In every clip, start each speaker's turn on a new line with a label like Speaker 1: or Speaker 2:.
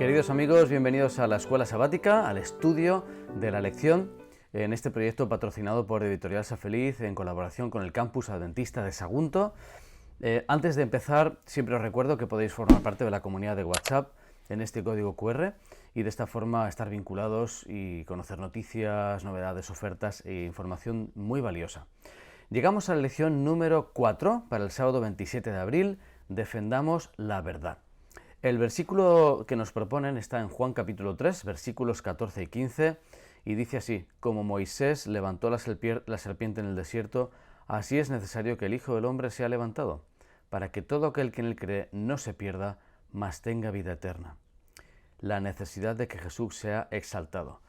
Speaker 1: Queridos amigos, bienvenidos a la Escuela Sabática, al estudio de la lección, en este proyecto patrocinado por Editorial Safeliz en colaboración con el Campus Adventista de Sagunto. Antes de empezar, siempre os recuerdo que podéis formar parte de la comunidad de WhatsApp en este código QR y de esta forma estar vinculados y conocer noticias, novedades, ofertas e información muy valiosa. Llegamos a la lección número 4 para el sábado 27 de abril, Defendamos la verdad. El versículo que nos proponen está en Juan capítulo 3, versículos 14 y 15, y dice así: como Moisés levantó la serpiente en el desierto, así es necesario que el Hijo del Hombre sea levantado, para que todo aquel que en él cree no se pierda, mas tenga vida eterna. La necesidad de que Jesús sea exaltado.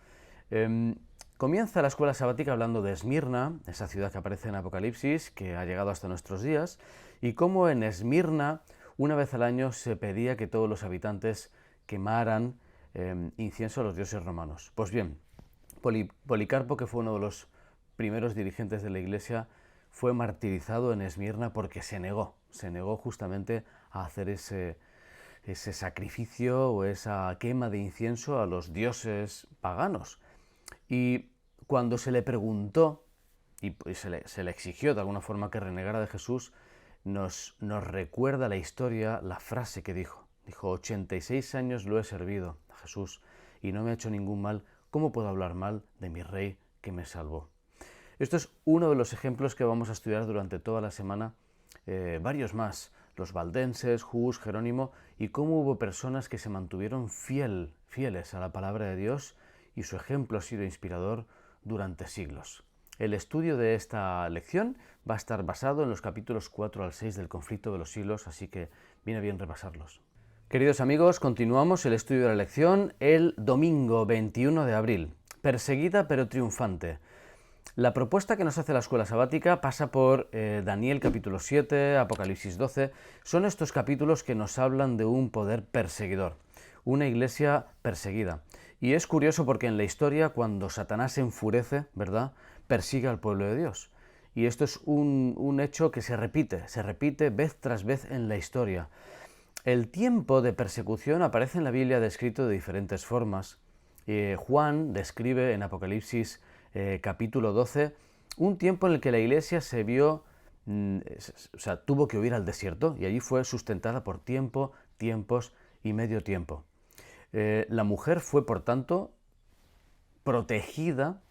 Speaker 1: Comienza la escuela sabática hablando de Esmirna, esa ciudad que aparece en Apocalipsis, que ha llegado hasta nuestros días, y cómo en Esmirna, una vez al año, se pedía que todos los habitantes quemaran incienso a los dioses romanos. Pues bien, Policarpo, que fue uno de los primeros dirigentes de la Iglesia, fue martirizado en Esmirna porque se negó justamente a hacer ese sacrificio o esa quema de incienso a los dioses paganos. Y cuando se le preguntó y se le exigió de alguna forma que renegara de Jesús, nos recuerda la historia, la frase que dijo. Dijo: 86 años lo he servido a Jesús y no me ha hecho ningún mal. ¿Cómo puedo hablar mal de mi Rey que me salvó? Esto es uno de los ejemplos que vamos a estudiar durante toda la semana, varios más, los valdenses, Hus, Jerónimo, y cómo hubo personas que se mantuvieron fieles a la palabra de Dios, y su ejemplo ha sido inspirador durante siglos. El estudio de esta lección va a estar basado en los capítulos 4 al 6 del Conflicto de los Siglos, así que viene bien repasarlos. Queridos amigos, continuamos el estudio de la lección el domingo 21 de abril. Perseguida pero triunfante. La propuesta que nos hace la escuela sabática pasa por Daniel capítulo 7, Apocalipsis 12. Son estos capítulos que nos hablan de un poder perseguidor, una iglesia perseguida. Y es curioso porque en la historia, cuando Satanás se enfurece, ¿verdad?, persigue al pueblo de Dios. Y esto es un hecho que se repite vez tras vez en la historia. El tiempo de persecución aparece en la Biblia descrito de diferentes formas. Juan describe en Apocalipsis capítulo 12 un tiempo en el que la iglesia se vio, tuvo que huir al desierto, y allí fue sustentada por tiempos y medio tiempo. La mujer fue, por tanto, protegida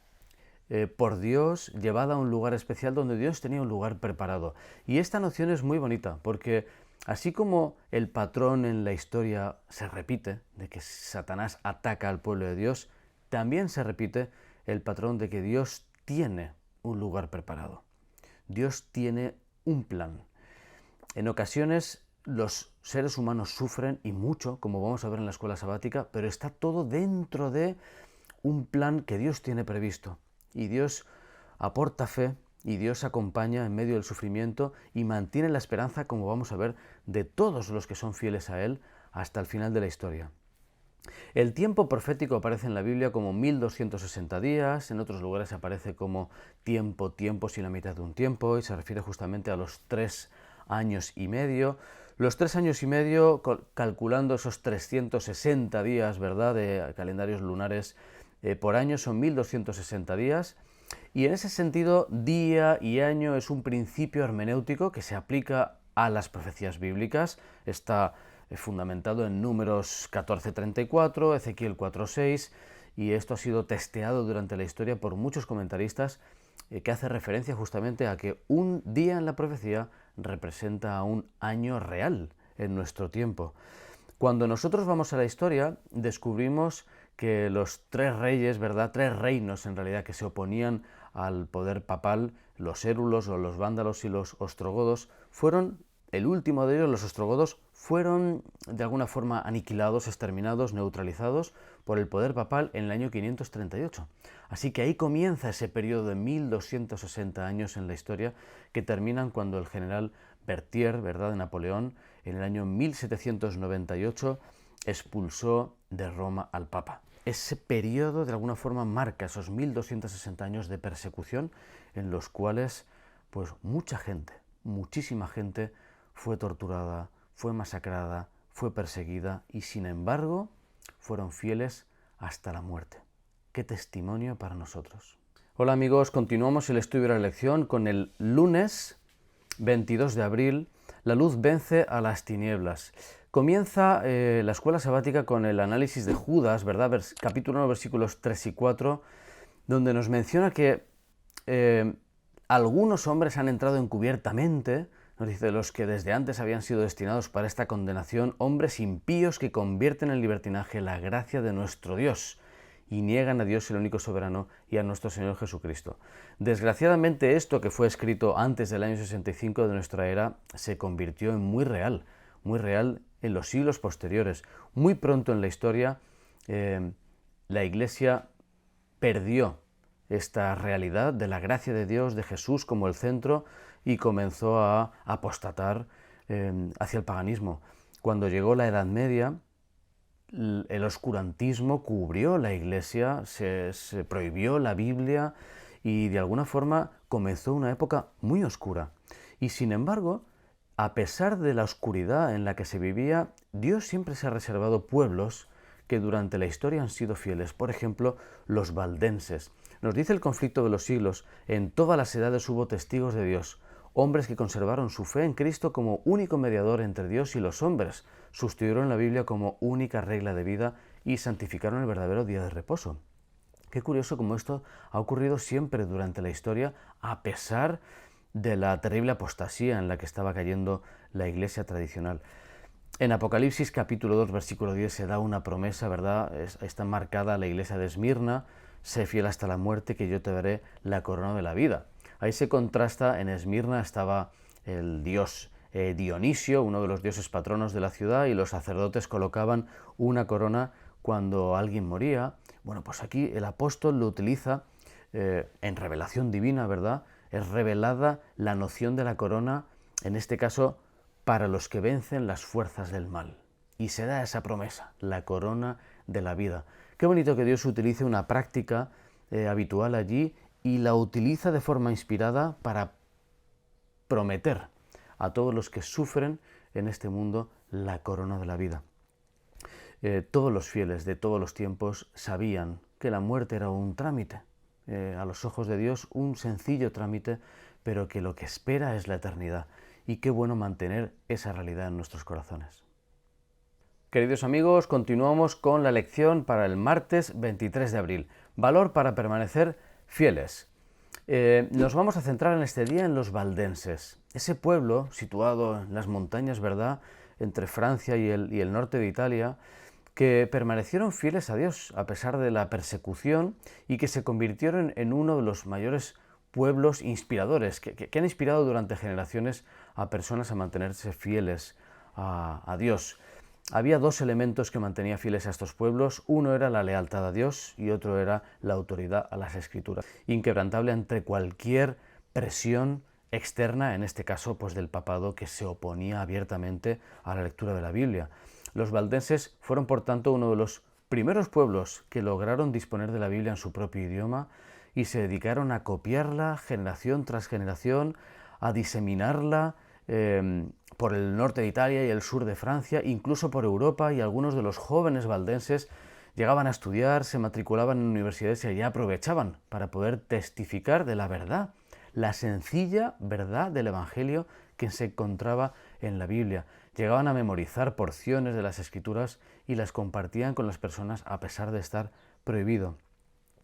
Speaker 1: por Dios, llevada a un lugar especial donde Dios tenía un lugar preparado. Y esta noción es muy bonita, porque así como el patrón en la historia se repite, de que Satanás ataca al pueblo de Dios, también se repite el patrón de que Dios tiene un lugar preparado. Dios tiene un plan. En ocasiones los seres humanos sufren, y mucho, como vamos a ver en la escuela sabática, pero está todo dentro de un plan que Dios tiene previsto. Y Dios aporta fe, y Dios acompaña en medio del sufrimiento y mantiene la esperanza, como vamos a ver, de todos los que son fieles a Él hasta el final de la historia. El tiempo profético aparece en la Biblia como 1260 días, en otros lugares aparece como tiempos y la mitad de un tiempo, y se refiere justamente a los 3 años y medio. Los 3 años y medio, calculando esos 360 días, ¿verdad?, de calendarios lunares por año, son 1260 días. Y en ese sentido, día y año es un principio hermenéutico que se aplica a las profecías bíblicas. Está fundamentado en Números 14:34, Ezequiel 4:6, y esto ha sido testeado durante la historia por muchos comentaristas, que hace referencia justamente a que un día en la profecía representa a un año real en nuestro tiempo. Cuando nosotros vamos a la historia, descubrimos que los 3 reyes, ¿verdad?, 3 reinos en realidad que se oponían al poder papal, los érulos o los vándalos y los ostrogodos, el último de ellos, los ostrogodos, fueron de alguna forma aniquilados, exterminados, neutralizados por el poder papal en el año 538. Así que ahí comienza ese periodo de 1260 años en la historia, que terminan cuando el general Berthier, ¿verdad?, de Napoleón, en el año 1798 expulsó de Roma al Papa. Ese periodo de alguna forma marca esos 1260 años de persecución en los cuales pues mucha gente, muchísima gente fue torturada, fue masacrada, fue perseguida, y sin embargo fueron fieles hasta la muerte. ¡Qué testimonio para nosotros! Hola amigos, continuamos el estudio de la lección con el lunes 22 de abril, la luz vence a las tinieblas. Comienza la escuela sabática con el análisis de Judas, ¿verdad? Capítulo 1, versículos 3 y 4, donde nos menciona que algunos hombres han entrado encubiertamente, nos dice, los que desde antes habían sido destinados para esta condenación, hombres impíos que convierten en libertinaje la gracia de nuestro Dios y niegan a Dios el único soberano y a nuestro Señor Jesucristo. Desgraciadamente esto que fue escrito antes del año 65 de nuestra era se convirtió en muy real en los siglos posteriores. Muy pronto en la historia la Iglesia perdió esta realidad de la gracia de Dios, de Jesús como el centro, y comenzó a apostatar hacia el paganismo. Cuando llegó la Edad Media, el oscurantismo cubrió la Iglesia, se prohibió la Biblia y de alguna forma comenzó una época muy oscura. Y sin embargo, a pesar de la oscuridad en la que se vivía, Dios siempre se ha reservado pueblos que durante la historia han sido fieles. Por ejemplo, los valdenses. Nos dice el conflicto de los siglos, en todas las edades hubo testigos de Dios, hombres que conservaron su fe en Cristo como único mediador entre Dios y los hombres, sustituyeron la Biblia como única regla de vida y santificaron el verdadero día de reposo. Qué curioso como esto ha ocurrido siempre durante la historia, a pesar de la terrible apostasía en la que estaba cayendo la Iglesia tradicional. En Apocalipsis capítulo 2, versículo 10 se da una promesa, ¿verdad? Está marcada la Iglesia de Esmirna, sé fiel hasta la muerte que yo te daré la corona de la vida. Ahí se contrasta, en Esmirna estaba el dios Dionisio, uno de los dioses patronos de la ciudad, y los sacerdotes colocaban una corona cuando alguien moría. Bueno, pues aquí el apóstol lo utiliza en revelación divina, ¿verdad? Es revelada la noción de la corona, en este caso, para los que vencen las fuerzas del mal. Y se da esa promesa, la corona de la vida. Qué bonito que Dios utilice una práctica habitual allí y la utiliza de forma inspirada para prometer a todos los que sufren en este mundo la corona de la vida. Todos los fieles de todos los tiempos sabían que la muerte era un trámite, a los ojos de Dios un sencillo trámite, pero que lo que espera es la eternidad. Y qué bueno mantener esa realidad en nuestros corazones. Queridos amigos, continuamos con la lección para el martes 23 de abril. Valor para permanecer fieles. Nos vamos a centrar en este día en los valdenses. Ese pueblo situado en las montañas, ¿verdad?, entre Francia y el norte de Italia, que permanecieron fieles a Dios a pesar de la persecución y que se convirtieron en uno de los mayores pueblos inspiradores, que han inspirado durante generaciones a personas a mantenerse fieles a Dios. Había dos elementos que mantenía fieles a estos pueblos. Uno era la lealtad a Dios y otro era la autoridad a las Escrituras, inquebrantable ante cualquier presión externa, en este caso pues del papado, que se oponía abiertamente a la lectura de la Biblia. Los valdenses fueron por tanto uno de los primeros pueblos que lograron disponer de la Biblia en su propio idioma y se dedicaron a copiarla generación tras generación, a diseminarla por el norte de Italia y el sur de Francia, incluso por Europa, y algunos de los jóvenes valdenses llegaban a estudiar, se matriculaban en universidades y allí aprovechaban para poder testificar de la verdad, la sencilla verdad del Evangelio que se encontraba en la Biblia. Llegaban a memorizar porciones de las Escrituras y las compartían con las personas a pesar de estar prohibido.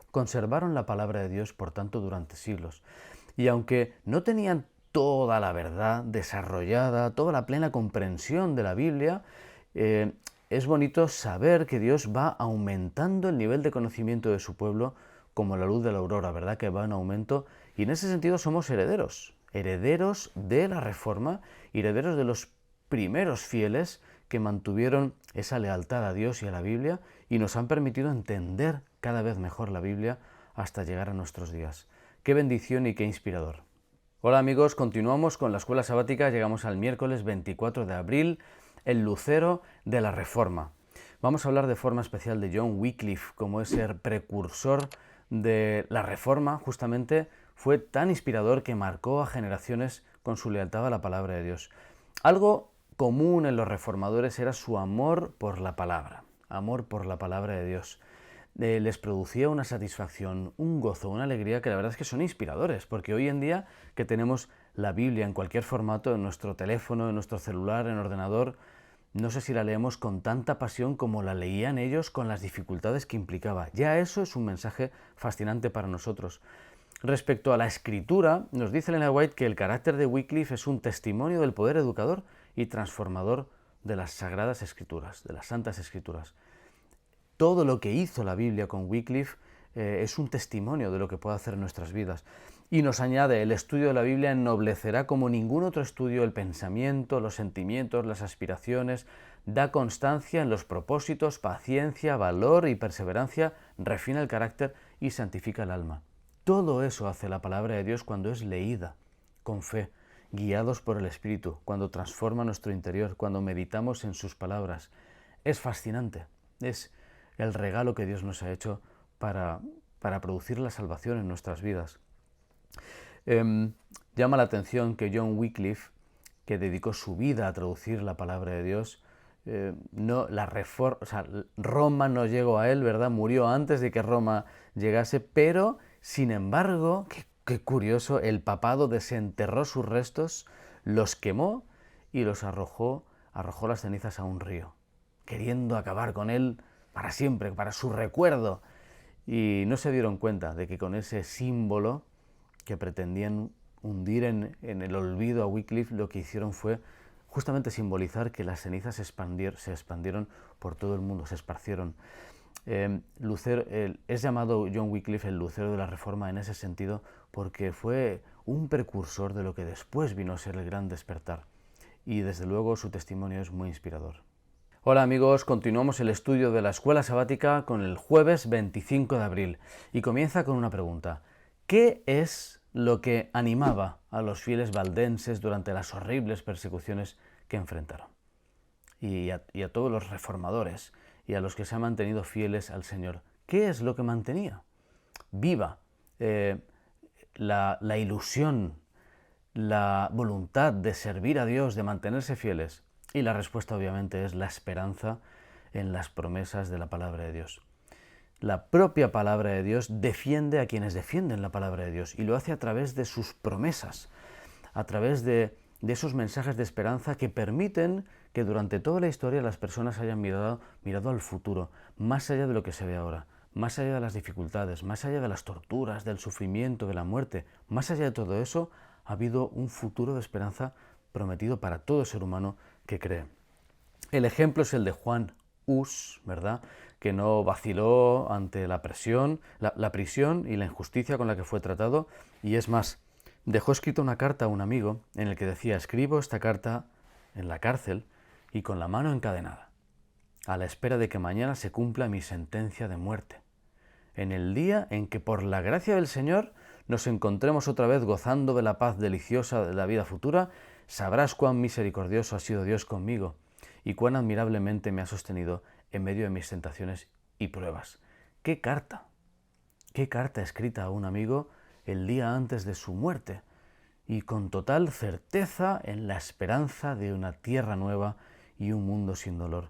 Speaker 1: Conservaron la palabra de Dios, por tanto, durante siglos. Y aunque no tenían toda la verdad desarrollada, toda la plena comprensión de la Biblia, es bonito saber que Dios va aumentando el nivel de conocimiento de su pueblo como la luz de la aurora, ¿verdad? Que va en aumento, y en ese sentido somos herederos de la Reforma, herederos de los primeros fieles que mantuvieron esa lealtad a Dios y a la Biblia y nos han permitido entender cada vez mejor la Biblia hasta llegar a nuestros días. ¡Qué bendición y qué inspirador! Hola amigos, continuamos con la escuela sabática, llegamos al miércoles 24 de abril, el lucero de la Reforma. Vamos a hablar de forma especial de John Wycliffe, como ese precursor de la Reforma, justamente fue tan inspirador que marcó a generaciones con su lealtad a la palabra de Dios. Algo común en los reformadores era su amor por la palabra. amor por la palabra de Dios. Les producía una satisfacción, un gozo, una alegría que la verdad es que son inspiradores, porque hoy en día que tenemos la Biblia en cualquier formato, en nuestro teléfono, en nuestro celular, en ordenador, no sé si la leemos con tanta pasión como la leían ellos con las dificultades que implicaba. Ya eso es un mensaje fascinante para nosotros. Respecto a la escritura, nos dice Ellen White que el carácter de Wycliffe es un testimonio del poder educador y transformador de las sagradas escrituras, de las santas escrituras. Todo lo que hizo la Biblia con Wycliffe es un testimonio de lo que puede hacer en nuestras vidas. Y nos añade, el estudio de la Biblia ennoblecerá como ningún otro estudio el pensamiento, los sentimientos, las aspiraciones, da constancia en los propósitos, paciencia, valor y perseverancia, refina el carácter y santifica el alma. Todo eso hace la palabra de Dios cuando es leída con fe, guiados por el Espíritu, cuando transforma nuestro interior, cuando meditamos en sus palabras. Es fascinante, es el regalo que Dios nos ha hecho para producir la salvación en nuestras vidas. Llama la atención que John Wycliffe, que dedicó su vida a traducir la palabra de Dios, Roma no llegó a él, ¿verdad? Murió antes de que Roma llegase, pero, sin embargo, qué curioso, el papado desenterró sus restos, los quemó y los arrojó las cenizas a un río, queriendo acabar con él para siempre, para su recuerdo. Y no se dieron cuenta de que con ese símbolo que pretendían hundir en el olvido a Wycliffe, lo que hicieron fue justamente simbolizar que las cenizas se expandieron por todo el mundo, se esparcieron. Es llamado John Wycliffe el Lucero de la Reforma en ese sentido porque fue un precursor de lo que después vino a ser el Gran Despertar. Y desde luego su testimonio es muy inspirador. Hola amigos, continuamos el estudio de la Escuela Sabática con el jueves 25 de abril y comienza con una pregunta. ¿Qué es lo que animaba a los fieles valdenses durante las horribles persecuciones que enfrentaron? Y a todos los reformadores y a los que se han mantenido fieles al Señor. ¿Qué es lo que mantenía viva la ilusión, la voluntad de servir a Dios, de mantenerse fieles? Y la respuesta obviamente es la esperanza en las promesas de la palabra de Dios. La propia palabra de Dios defiende a quienes defienden la palabra de Dios y lo hace a través de sus promesas, a través de esos mensajes de esperanza que permiten que durante toda la historia las personas hayan mirado al futuro, más allá de lo que se ve ahora, más allá de las dificultades, más allá de las torturas, del sufrimiento, de la muerte, más allá de todo eso, ha habido un futuro de esperanza prometido para todo ser humano que cree. El ejemplo es el de Juan Hus, ¿verdad?, que no vaciló ante la prisión y la injusticia con la que fue tratado, y es más, dejó escrita una carta a un amigo en el que decía: escribo esta carta en la cárcel y con la mano encadenada, a la espera de que mañana se cumpla mi sentencia de muerte, en el día en que por la gracia del Señor nos encontremos otra vez gozando de la paz deliciosa de la vida futura. Sabrás cuán misericordioso ha sido Dios conmigo y cuán admirablemente me ha sostenido en medio de mis tentaciones y pruebas. ¡Qué carta! ¡Qué carta escrita a un amigo el día antes de su muerte! Y con total certeza en la esperanza de una tierra nueva y un mundo sin dolor.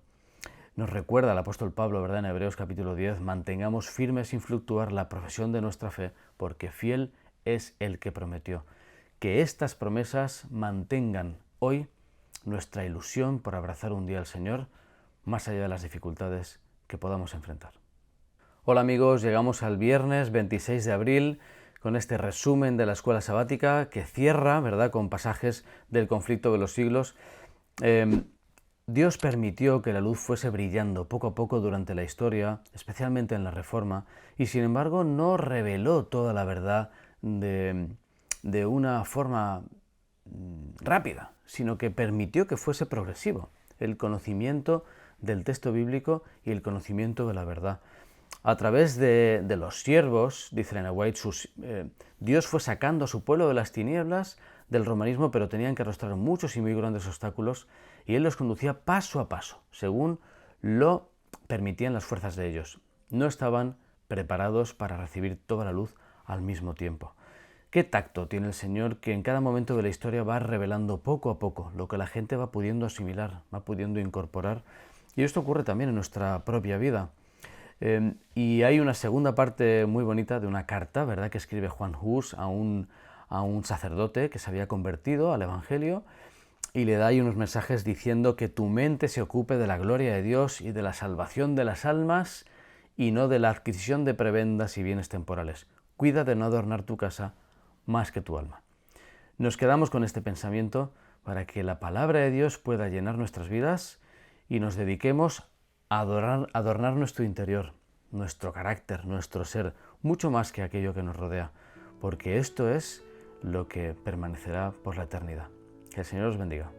Speaker 1: Nos recuerda el apóstol Pablo, ¿verdad?, en Hebreos capítulo 10, mantengamos firme sin fluctuar la profesión de nuestra fe, porque fiel es el que prometió. Que estas promesas mantengan hoy nuestra ilusión por abrazar un día al Señor, más allá de las dificultades que podamos enfrentar. Hola amigos, llegamos al viernes 26 de abril con este resumen de la Escuela Sabática que cierra, ¿verdad?, con pasajes del conflicto de los siglos. Dios permitió que la luz fuese brillando poco a poco durante la historia, especialmente en la Reforma, y sin embargo no reveló toda la verdad de una forma rápida, sino que permitió que fuese progresivo el conocimiento del texto bíblico y el conocimiento de la verdad. A través de los siervos, dice Ellen White, Dios fue sacando a su pueblo de las tinieblas del romanismo, pero tenían que arrastrar muchos y muy grandes obstáculos, y Él los conducía paso a paso, según lo permitían las fuerzas de ellos. No estaban preparados para recibir toda la luz al mismo tiempo. Qué tacto tiene el Señor, que en cada momento de la historia va revelando poco a poco lo que la gente va pudiendo asimilar, va pudiendo incorporar, Y esto ocurre también en nuestra propia vida. Y hay una segunda parte muy bonita de una carta, ¿verdad?, que escribe Juan Hus a un sacerdote que se había convertido al Evangelio, y le da ahí unos mensajes diciendo que tu mente se ocupe de la gloria de Dios y de la salvación de las almas y no de la adquisición de prebendas y bienes temporales. Cuida de no adornar tu casa más que tu alma. Nos quedamos con este pensamiento para que la palabra de Dios pueda llenar nuestras vidas y nos dediquemos a adornar nuestro interior, nuestro carácter, nuestro ser, mucho más que aquello que nos rodea, porque esto es lo que permanecerá por la eternidad. Que el Señor os bendiga.